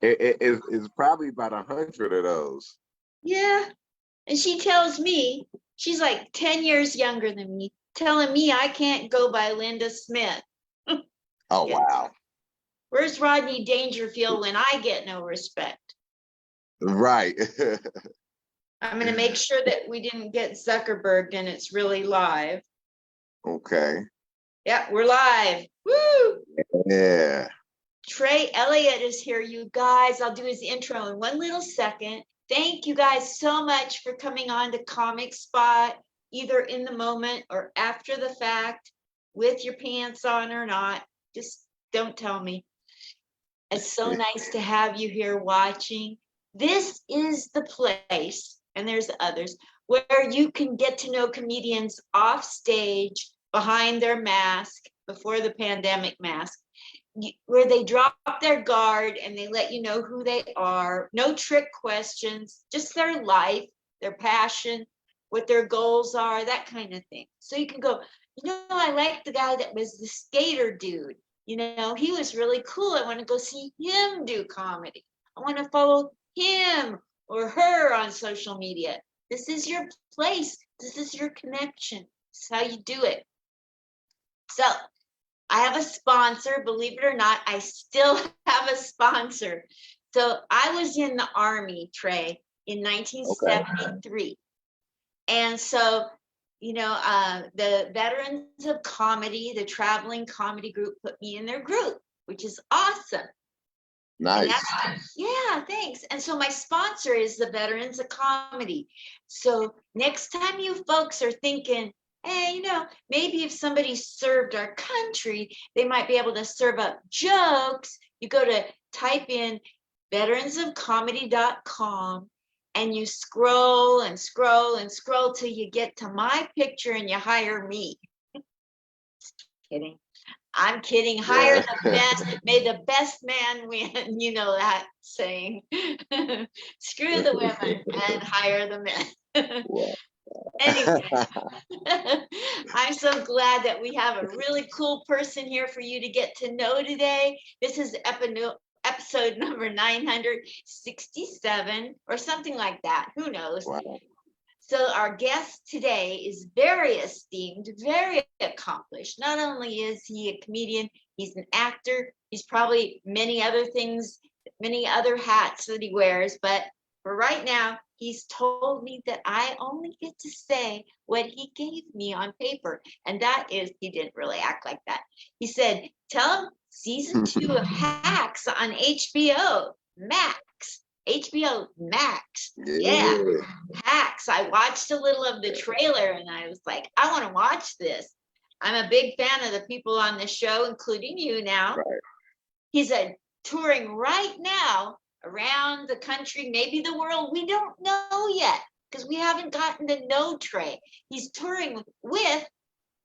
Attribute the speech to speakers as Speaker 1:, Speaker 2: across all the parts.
Speaker 1: it's probably about 100 of those.
Speaker 2: Yeah. And she tells me, she's like 10 years younger than me, telling me I can't go by Linda Smith.
Speaker 1: Oh,
Speaker 2: Yeah.
Speaker 1: wow.
Speaker 2: Where's Rodney Dangerfield when I get no respect?
Speaker 1: Right.
Speaker 2: I'm going to make sure that we didn't get Zuckerberg and it's really live.
Speaker 1: Okay.
Speaker 2: Yeah, we're live. Woo!
Speaker 1: Yeah.
Speaker 2: Trey Elliot is here, you guys. I'll do his intro in one little second. Thank you guys so much for coming on to Comic Spot, either in the moment or after the fact, with your pants on or not. Just don't tell me. It's so nice to have you here watching. This is the place, and there's others, where you can get to know comedians off stage, behind their mask, before the pandemic mask, where they drop their guard and they let you know who they are. No trick questions, just their life, their passion, what their goals are, that kind of thing. So you can go, I like the guy that was the skater dude. He was really cool. I want to go see him do comedy. I want to follow him or her on social media. This is your place. This is your connection. This is how you do it. So I have a sponsor, believe it or not, I still have a sponsor. So I was in the Army, Trey, in 1973. Okay. And so, the Veterans of Comedy, the traveling comedy group, put me in their group, which is awesome.
Speaker 1: Nice.
Speaker 2: Yeah, thanks. And so my sponsor is the Veterans of Comedy. So next time you folks are thinking, hey, maybe if somebody served our country, they might be able to serve up jokes. You go to type in veteransofcomedy.com and you scroll and scroll and scroll till you get to my picture and you hire me. Just kidding. I'm kidding. Hire the best. May the best man win. You know that saying. Screw the women and hire the men. Anyway, I'm so glad that we have a really cool person here for you to get to know today. This is episode number 967 or something like that. Who knows? Wow. So our guest today is very esteemed, very accomplished. Not only is he a comedian, he's an actor. He's probably many other things, many other hats that he wears. But for right now, he's told me that I only get to say what he gave me on paper. And that is, he didn't really act like that. He said, tell him season 2 of Hacks on HBO Max. HBO Max. Yeah. Hacks. I watched a little of the trailer and I was like, I want to watch this. I'm a big fan of the people on the show, including you now. Right. He's touring right now around the country, maybe the world. We don't know yet because we haven't gotten to know Trey. He's touring with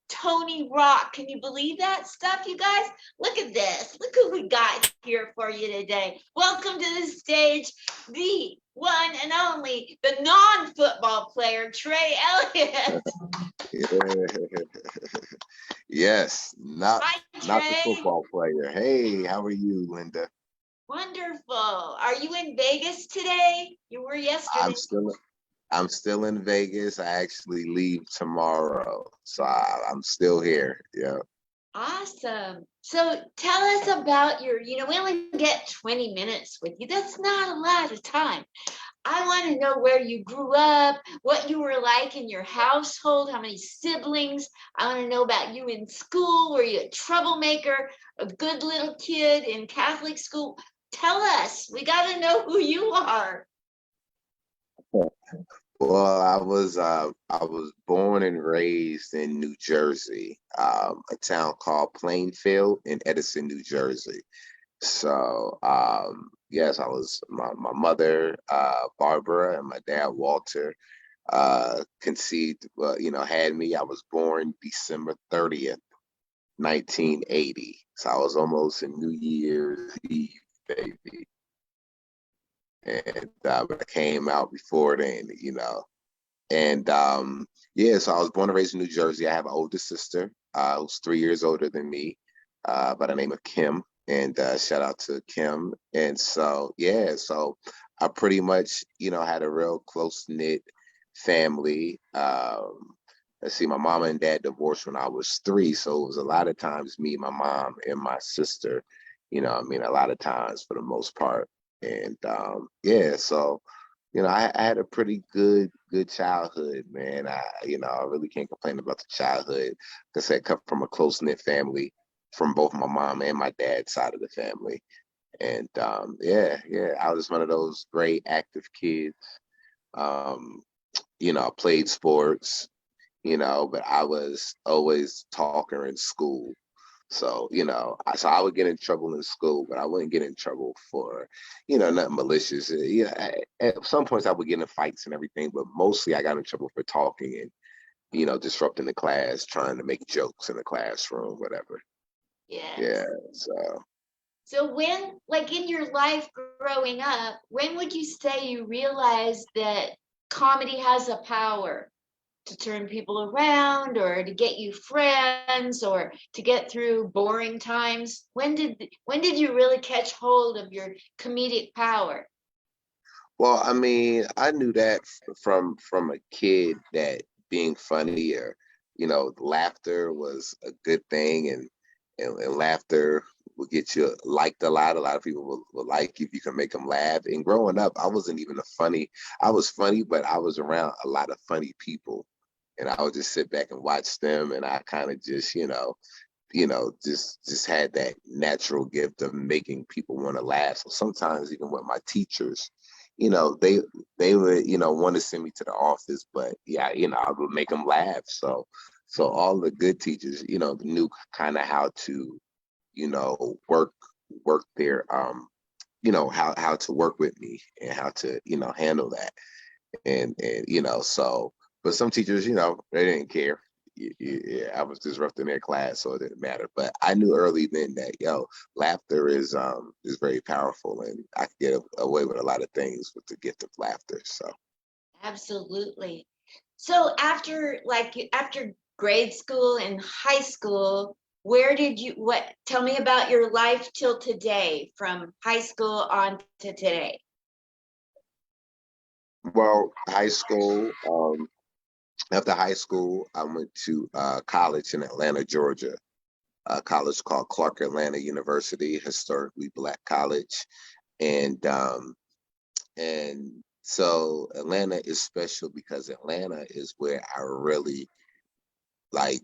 Speaker 2: Tony Rock. Can you believe that stuff, you guys? Look at this. Look who we got here for you today. Welcome to the stage, the one and only, the non-football player, Trey Elliot.
Speaker 1: Yes, not the football player. Hey, how are you, Linda?
Speaker 2: Wonderful. Are you in Vegas today? You were yesterday.
Speaker 1: I'm still in Vegas. I actually leave tomorrow. So I'm still here. Yeah.
Speaker 2: Awesome. So tell us about we only get 20 minutes with you. That's not a lot of time. I want to know where you grew up, what you were like in your household, how many siblings. I want to know about you in school. Were you a troublemaker, a good little kid in Catholic school? Tell us. We got to know who you are.
Speaker 1: Well, I was born and raised in New Jersey, a town called Plainfield in Edison, New Jersey. So, yes, I was my mother, Barbara, and my dad, Walter, conceived, had me. I was born December 30th, 1980. So I was almost a New Year's Eve baby. And I came out before then, And so I was born and raised in New Jersey. I have an older sister who's 3 years older than me by the name of Kim. and shout out to Kim. And so, yeah, so I pretty much, had a real close knit family. Let's see, my mom and dad divorced when I was 3, so it was a lot of times me, my mom, and my sister. A lot of times for the most part. And yeah, so I had a pretty good childhood, man. I really can't complain about the childhood. Like I said, I come from a close knit family from both my mom and my dad's side of the family. And yeah, I was one of those great active kids. Um, I played sports, but I was always talker in school. So, so I would get in trouble in school, but I wouldn't get in trouble for, nothing malicious. At some points I would get in fights and everything, but mostly I got in trouble for talking and, disrupting the class, trying to make jokes in the classroom, whatever. Yeah.
Speaker 2: Yes.
Speaker 1: So,
Speaker 2: So when, like in your life growing up, when would you say you realized that comedy has a power to turn people around or to get you friends or to get through boring times? When did you really catch hold of your comedic power?
Speaker 1: well, I mean, I knew that from a kid that being funny or laughter was a good thing, and laughter will get you liked a lot. A lot of people will like you if you can make them laugh. And growing up, I wasn't even a funny. I was funny, but I was around a lot of funny people, and I would just sit back and watch them, and I kind of just just had that natural gift of making people want to laugh. So sometimes even with my teachers, they would want to send me to the office, but yeah, I would make them laugh. So all the good teachers, knew kind of how to, work their how to work with me and how to handle that. And so, but some teachers, they didn't care. Yeah, I was disrupting their class, so it didn't matter. But I knew early then that laughter is very powerful, and I could get away with a lot of things with the gift of laughter. So,
Speaker 2: Absolutely. So after grade school and high school, where did you what tell me about your life till today, from high school on to today?
Speaker 1: well, high school. After high school, I went to college in Atlanta, Georgia. A college called Clark Atlanta University, historically black college, and and so Atlanta is special because Atlanta is where I really like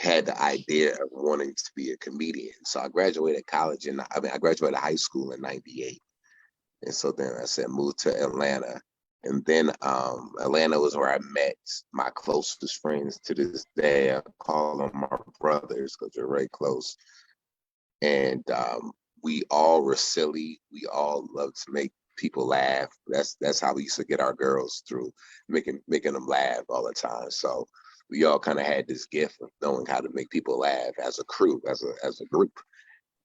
Speaker 1: had the idea of wanting to be a comedian. So I graduated college and I graduated high school in '98. And so then I said moved to Atlanta. And then Atlanta was where I met my closest friends to this day. I call them my brothers because they're very close. And we all were silly. We all loved to make people laugh. That's how we used to get our girls through, making them laugh all the time. So we all kind of had this gift of knowing how to make people laugh as a crew, as a group.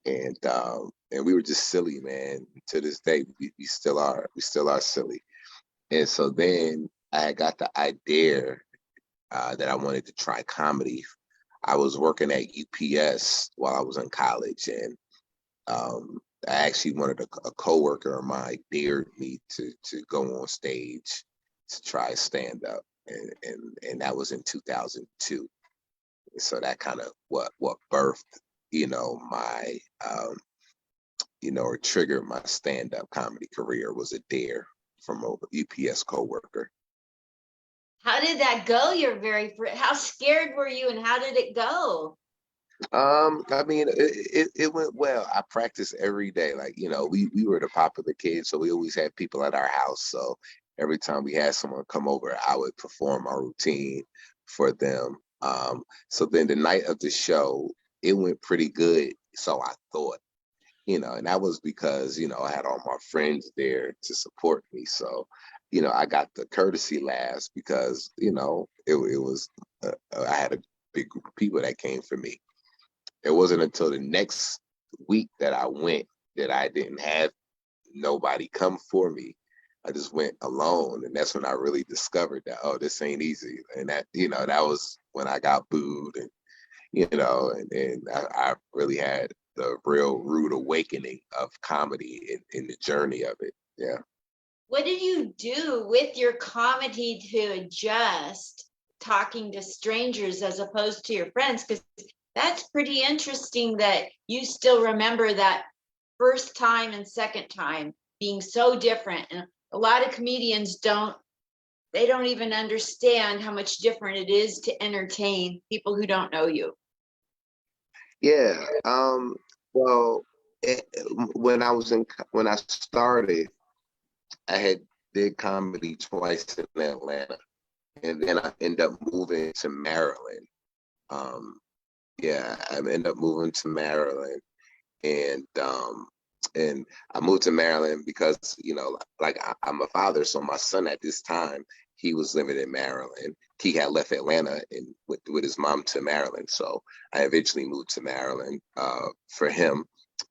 Speaker 1: And we were just silly, man. To this day, we still are. We still are silly. And so then I got the idea that I wanted to try comedy. I was working at UPS while I was in college, and I actually wanted a coworker of mine dared me to go on stage to try stand up, and that was in 2002. So that kind of what birthed my or triggered my stand up comedy career was a dare from a UPS coworker.
Speaker 2: How did that go? How scared were you and how did it go?
Speaker 1: I mean, it went well. I practiced every day. Like, we were the popular kids, so we always had people at our house. So every time we had someone come over, I would perform our routine for them. So then the night of the show, it went pretty good. So I thought, and that was because, I had all my friends there to support me. So, I got the courtesy laughs because, it was, I had a big group of people that came for me. It wasn't until the next week that I went that I didn't have nobody come for me. I just went alone. And that's when I really discovered that, oh, this ain't easy. And that was when I got booed and, and I really had the real rude awakening of comedy in the journey of it. Yeah.
Speaker 2: What did you do with your comedy to adjust talking to strangers as opposed to your friends? Because that's pretty interesting that you still remember that first time and second time being so different. And a lot of comedians don't even understand how much different it is to entertain people who don't know you.
Speaker 1: Yeah. Well, it, when I started, I had did comedy twice in Atlanta, and then I ended up moving to Maryland. Um, yeah, I ended up moving to Maryland, and and I moved to Maryland because like I'm a father, so my son at this time he was living in Maryland. He had left Atlanta and with his mom to Maryland, so I eventually moved to Maryland for him.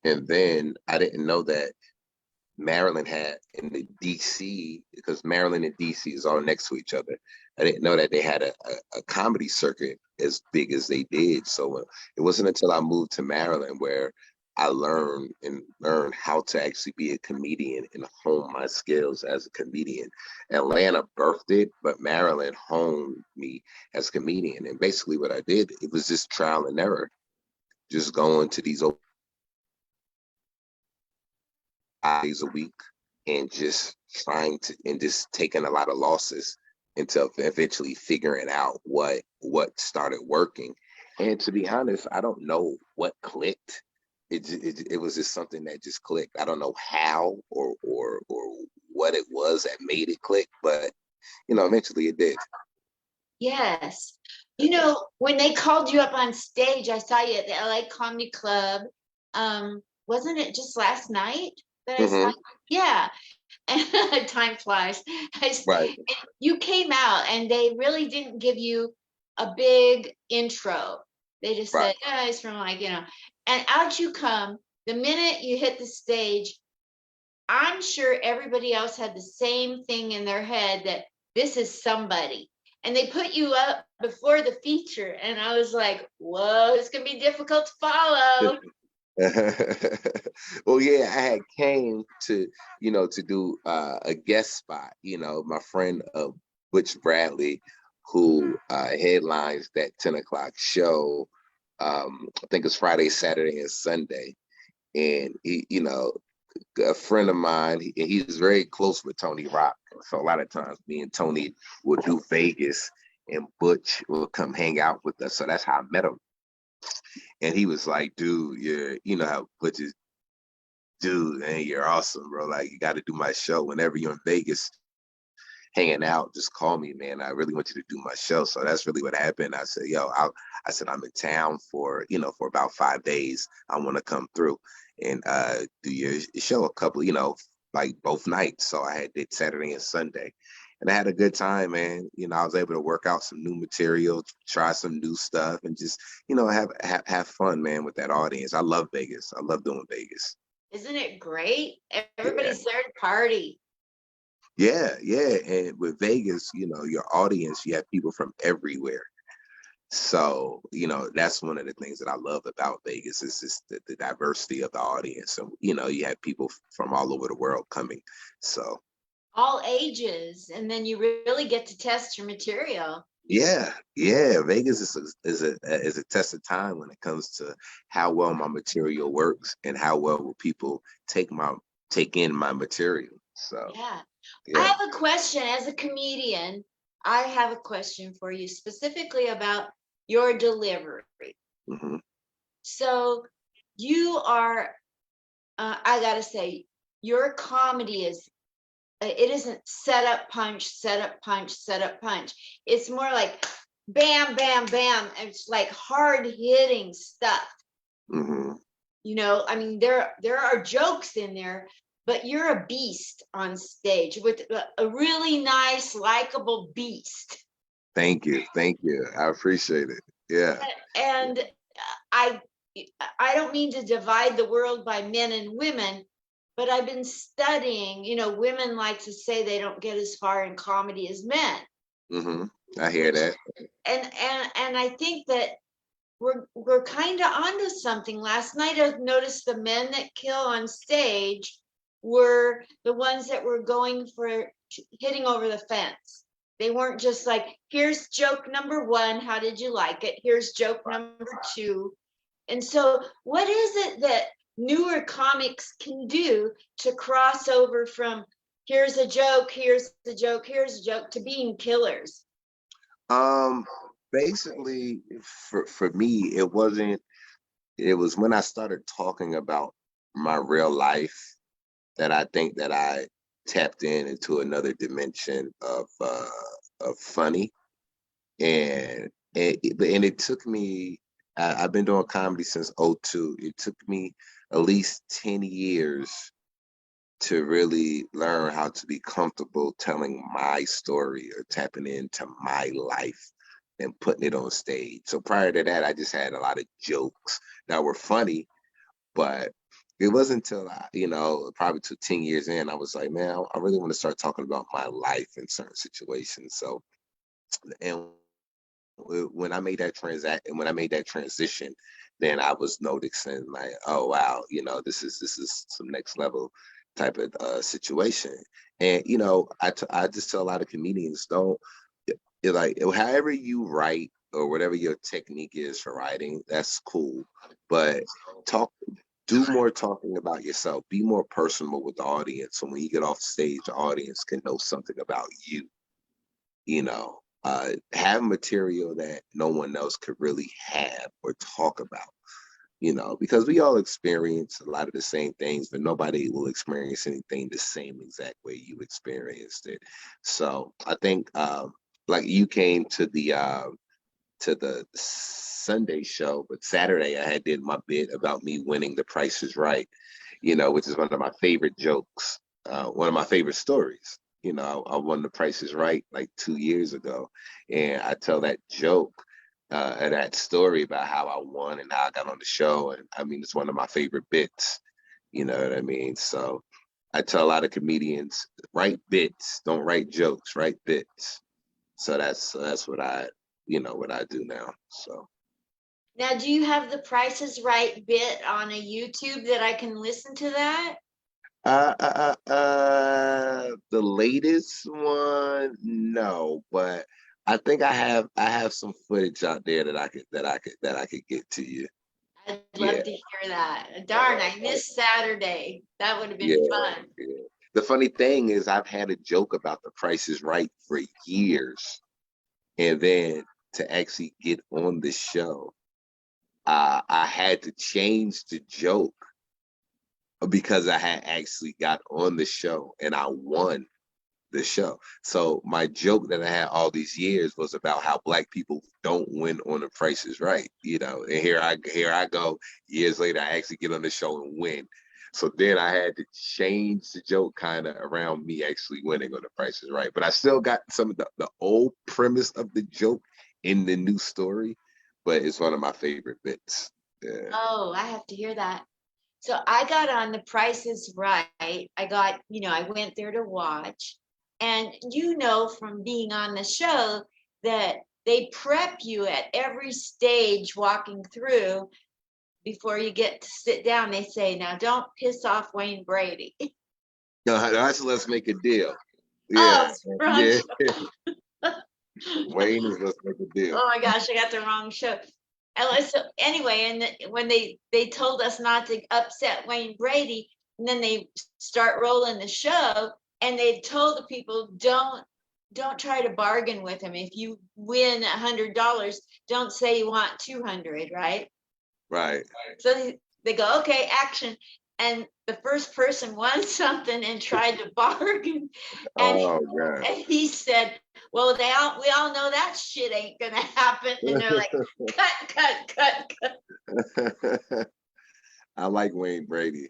Speaker 1: And then I didn't know that Maryland had in the DC, because Maryland and DC is all next to each other. I didn't know that they had a comedy circuit as big as they did. So it wasn't until I moved to Maryland where I learned how to actually be a comedian and hone my skills as a comedian. Atlanta birthed it, but Maryland honed me as a comedian. And basically what I did, it was just trial and error, just going to these 5 days a week and just just taking a lot of losses until eventually figuring out what started working. And to be honest, I don't know what clicked. It was just something that just clicked. I don't know how or what it was that made it click, but eventually it did.
Speaker 2: Yes. You know, when they called you up on stage, I saw you at the LA Comedy Club. Wasn't it just last night that I saw
Speaker 1: Hmm.
Speaker 2: you? Yeah. And time flies.
Speaker 1: Right,
Speaker 2: You came out and they really didn't give you a big intro. They just
Speaker 1: right.
Speaker 2: said, oh, he's from and out you come. The minute you hit the stage, I'm sure everybody else had the same thing in their head that this is somebody. And they put you up before the feature. And I was like, whoa, it's going to be difficult to follow.
Speaker 1: Well, yeah, I had came to do a guest spot. My friend Butch Bradley, who headlines that 10 o'clock show. I think it's Friday, Saturday, and Sunday. And a friend of mine, he's very close with Tony Rock. So a lot of times, me and Tony would do Vegas, and Butch will come hang out with us. So that's how I met him. And he was like, dude, you know how Butch is, dude, man, you're awesome, bro. Like, you got to do my show whenever you're in Vegas hanging out. Just call me, man. I really want you to do my show. So that's really what happened. I said, I said, I'm in town for about 5 days. I want to come through and do your show a couple, like both nights. So I did Saturday and Sunday. And I had a good time, man. I was able to work out some new material, try some new stuff, and just, have fun, man, with that audience. I love Vegas. I love doing Vegas.
Speaker 2: Isn't it great?
Speaker 1: Yeah.
Speaker 2: Everybody's there to party.
Speaker 1: Yeah, yeah. And with Vegas, your audience, you have people from everywhere. So, that's one of the things that I love about Vegas is just the diversity of the audience. So, you have people from all over the world coming. So,
Speaker 2: All ages. And then you really get to test your material.
Speaker 1: yeah, yeah. Vegas is a test of time when it comes to how well my material works and how well will people take in my material. So,
Speaker 2: Yeah. I
Speaker 1: yeah.
Speaker 2: have a question as a comedian. I have a question for you specifically about your delivery.
Speaker 1: Hmm.
Speaker 2: So you are, I gotta say, your comedy it isn't set up punch, set up punch, set up punch. It's more like bam, bam, bam. It's like hard hitting stuff.
Speaker 1: Hmm.
Speaker 2: I mean, there are jokes in there, but you're a beast on stage with a really nice, likable beast.
Speaker 1: Thank you. Thank you. I appreciate it. Yeah.
Speaker 2: And I I don't mean to divide the world by men and women, but I've been studying, women like to say they don't get as far in comedy as men,
Speaker 1: Hmm. I hear
Speaker 2: which
Speaker 1: that.
Speaker 2: and I think that we're kind of onto something. Last night I noticed the men that kill on stage were the ones that were going for hitting over the fence. They weren't just like, here's joke number one, how did you like it? Here's joke number two. And so what is it that newer comics can do to cross over from here's a joke, here's a joke, here's a joke to being killers?
Speaker 1: Um, Basically, for me, it was when I started talking about my real life that I think that I tapped into another dimension of funny. And it took me, I've been doing comedy since '02. It took me at least 10 years to really learn how to be comfortable telling my story or tapping into my life and putting it on stage. So prior to that, I just had a lot of jokes that were funny, but it wasn't until probably to 10 years in, I was like, man, I really want to start talking about my life in certain situations. So, and when I made that transition, then I was noticing like, oh wow, this is some next level type of situation. And I just tell a lot of comedians, don't like however you write or whatever your technique is for writing, that's cool, but talk do more talking about yourself. Be more personal with the audience. So when you get off stage, the audience can know something about you. Have material that no one else could really have or talk about. Because we all experience a lot of the same things, but nobody will experience anything the same exact way you experienced it. So I think, like you came to the Sunday show, but Saturday I had did my bit about me winning The Price is Right, which is one of my favorite jokes, one of my favorite stories. I won The Price is Right like 2 years ago, and I tell that joke and that story about how I won and how I got on the show, and I mean it's one of my favorite bits. You know what I mean? So I tell a lot of comedians, write bits, don't write jokes, write bits. So that's what I do now. So
Speaker 2: Now, do you have the Price is Right bit on a YouTube that I can listen to that?
Speaker 1: the latest one, no, but I think I have some footage out there that I could get to you.
Speaker 2: I'd love
Speaker 1: Yeah,
Speaker 2: to hear that. Darn, I missed Saturday. That would have
Speaker 1: yeah,
Speaker 2: been fun.
Speaker 1: yeah. The funny thing is I've had a joke about The Price is Right for years. And then to actually get on the show, I had to change the joke because I had actually got on the show and I won the show. So my joke that I had all these years was about how black people don't win on The Price is Right, And here I go years later, I actually get on the show and win. So then I had to change the joke kind of around me actually winning on The Price is Right. But I still got some of the old premise of the joke in the new story, but it's one of my favorite bits. Yeah.
Speaker 2: Oh, I have to hear that. So I got on The Price is Right. I went there to watch. And from being on the show that they prep you at every stage walking through before you get to sit down. They say, now don't piss off Wayne Brady.
Speaker 1: No, let's make a deal.
Speaker 2: Oh,
Speaker 1: Yeah,
Speaker 2: wrong
Speaker 1: yeah.
Speaker 2: show.
Speaker 1: Wayne is let's make a deal.
Speaker 2: Oh my gosh, I got the wrong show. So anyway, and when they told us not to upset Wayne Brady, and then they start rolling the show, and they told the people don't try to bargain with him. If you win $100, don't say you want 200, right?
Speaker 1: Right.
Speaker 2: So they go, okay, action. And the first person won something and tried to bargain, and
Speaker 1: Oh God.
Speaker 2: and he said, well, we all know that shit ain't gonna happen. And they're like, cut.
Speaker 1: I like Wayne Brady.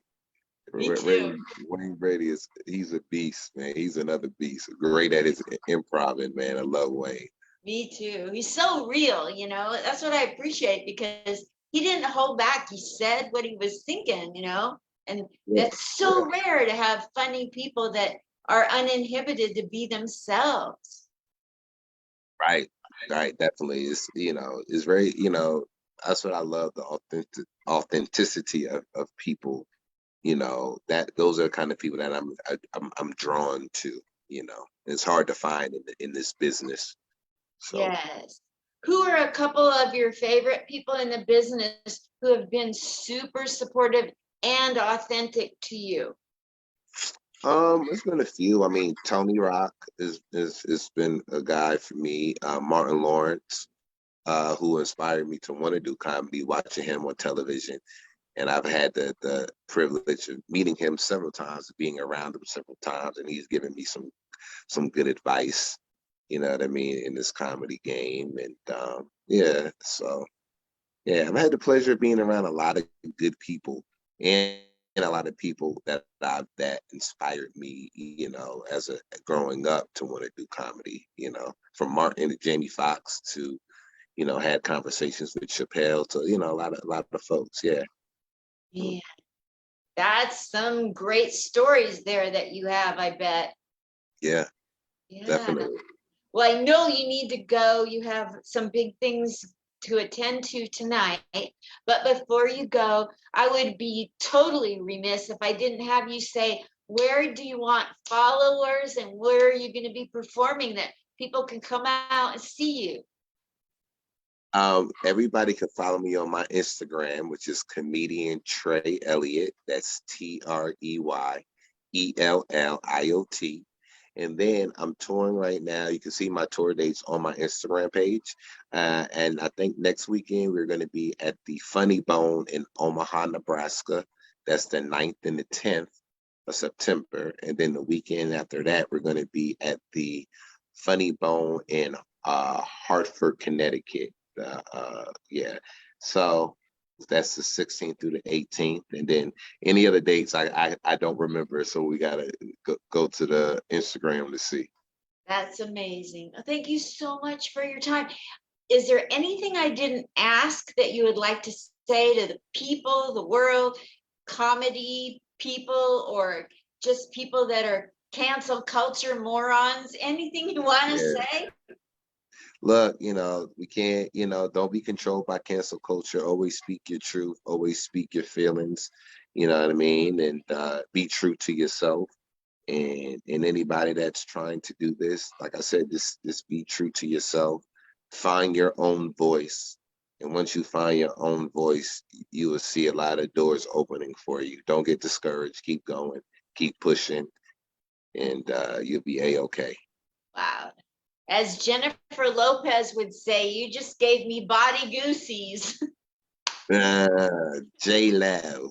Speaker 2: Me too.
Speaker 1: Wayne Brady he's a beast, man. He's another beast. Great at his improv, man. I love Wayne.
Speaker 2: Me too. He's so real, That's what I appreciate because he didn't hold back. He said what he was thinking. And
Speaker 1: Yeah,
Speaker 2: that's so rare to have funny people that are uninhibited to be themselves.
Speaker 1: right. Right. Definitely. It's very, That's what I love, the authenticity of people. That those are the kind of people that I'm drawn to. It's hard to find in this business. So
Speaker 2: Yes. Who are a couple of your favorite people in the business who have been super supportive and authentic to you?
Speaker 1: it's been a few. I mean, Tony Rock is been a guy for me. Martin Lawrence, who inspired me to want to do comedy, watching him on television. And I've had the privilege of meeting him several times, being around him several times, and he's given me some good advice, you know what I mean, in this comedy game. And yeah, so yeah, I've had the pleasure of being around a lot of good people and a lot of people that inspired me, as a growing up to want to do comedy, from Martin to Jamie Foxx to, had conversations with Chappelle to, a lot of folks. Yeah.
Speaker 2: Yeah, that's some great stories there that you have, I bet.
Speaker 1: Yeah,
Speaker 2: Yeah.
Speaker 1: definitely.
Speaker 2: Well, I know you need to go. You have some big things to attend to tonight. But before you go, I would be totally remiss if I didn't have you say, where do you want followers and where are you going to be performing that people can come out and see you?
Speaker 1: Everybody can follow me on my Instagram, which is comedian Trey Elliot. That's TreyElliot. And then I'm touring right now. You can see my tour dates on my Instagram page. And I think next weekend we're going to be at the Funny Bone in Omaha, Nebraska. That's the 9th and the 10th of September. And then the weekend after that, we're going to be at the Funny Bone in Hartford, Connecticut. Yeah. So that's the 16th through the 18th, and then any other dates I don't remember. So we gotta go to the Instagram to see.
Speaker 2: That's amazing. Thank you so much for your time. Is there anything I didn't ask that you would like to say to the people, the world, comedy people, or just people that are cancel culture morons? Anything you want to
Speaker 1: Yeah.
Speaker 2: say?
Speaker 1: Look, we can't, don't be controlled by cancel culture. Always speak your truth. Always speak your feelings. You know what I mean? And be true to yourself. And anybody that's trying to do this, like I said, just be true to yourself. Find your own voice. And once you find your own voice, you will see a lot of doors opening for you. Don't get discouraged. Keep going. Keep pushing, and you'll be a-okay.
Speaker 2: Wow. As Jennifer Lopez would say, you just gave me body goosies.
Speaker 1: J-Lab.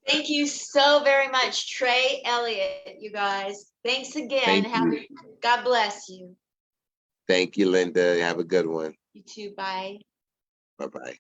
Speaker 2: Thank you so very much, Trey Elliot, you guys. Thanks again.
Speaker 1: Thank you.
Speaker 2: God bless you.
Speaker 1: Thank you, Linda. Have a good one.
Speaker 2: You too. Bye.
Speaker 1: Bye-bye.